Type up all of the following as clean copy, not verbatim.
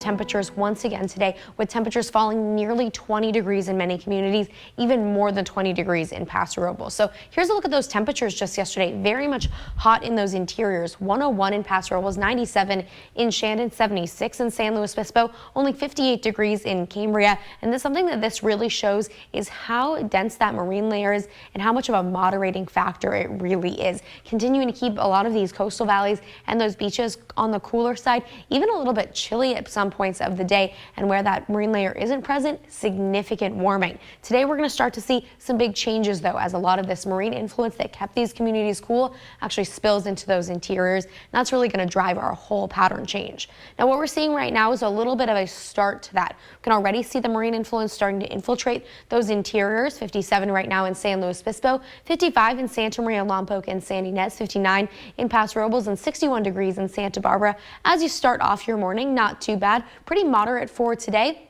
temperatures once again today, with temperatures falling nearly 20 degrees in many communities, even more than 20 degrees in Paso Robles. So here's a look at those temperatures just yesterday. Very much hot in those interiors. 101 in Paso Robles, 97 in Shandon, 76 in San Luis Obispo, only 58 degrees in Cambria. And this something that this really shows is how dense that marine layer is and how much of a moderating factor it really is. Continuing to keep a lot of these coastal valleys and those beaches on the cooler side, even a little bit chilly at some points of the day, and where that marine layer isn't present, significant warming. Today we're going to start to see some big changes though, as a lot of this marine influence that kept these communities cool actually spills into those interiors. And that's really going to drive our whole pattern change. Now what we're seeing right now is a little bit of a start to that. We can already see the marine influence starting to infiltrate those interiors. 57 right now in San Luis Obispo, 55 in Santa Maria, Lompoc, and San Ynez, 59 in Paso Robles, and 61 degrees in Santa Barbara. As you start off your morning, not too bad, pretty moderate for today.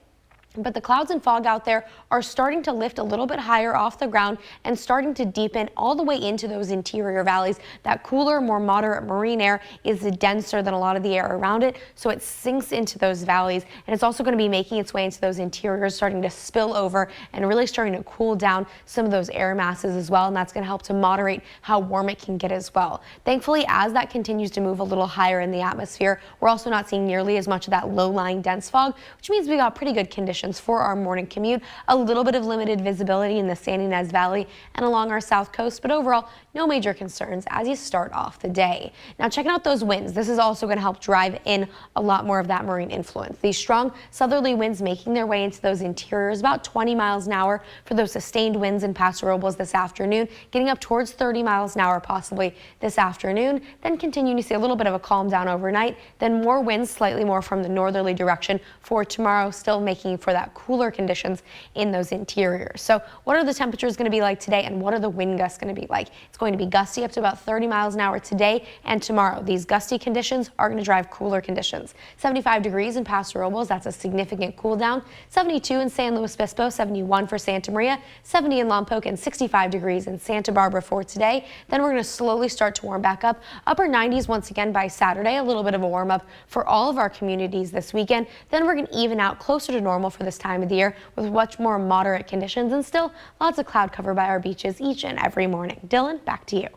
But the clouds and fog out there are starting to lift a little bit higher off the ground and starting to deepen all the way into those interior valleys. That cooler, more moderate marine air is denser than a lot of the air around it, so it sinks into those valleys, and it's also going to be making its way into those interiors, starting to spill over and really starting to cool down some of those air masses as well, and that's going to help to moderate how warm it can get as well. Thankfully, as that continues to move a little higher in the atmosphere, we're also not seeing nearly as much of that low-lying dense fog, which means we got pretty good conditions for our morning commute. A little bit of limited visibility in the San Ynez Valley and along our south coast, but overall no major concerns as you start off the day. Now checking out those winds, this is also going to help drive in a lot more of that marine influence. These strong southerly winds making their way into those interiors, about 20 miles an hour for those sustained winds in Paso Robles this afternoon, getting up towards 30 miles an hour possibly this afternoon, then continuing to see a little bit of a calm down overnight, then more winds slightly more from the northerly direction for tomorrow, still making for that cooler conditions in those interiors. So what are the temperatures going to be like today, and what are the wind gusts going to be like? It's going to be gusty up to about 30 miles an hour today and tomorrow. These gusty conditions are going to drive cooler conditions. 75 degrees in Paso Robles, that's a significant cool down. 72 in San Luis Obispo, 71 for Santa Maria, 70 in Lompoc, and 65 degrees in Santa Barbara for today. Then we're going to slowly start to warm back up. Upper 90s once again by Saturday, a little bit of a warm up for all of our communities this weekend. Then we're going to even out closer to normal for this time of the year with much more moderate conditions and still lots of cloud cover by our beaches each and every morning. Dylan, back to you.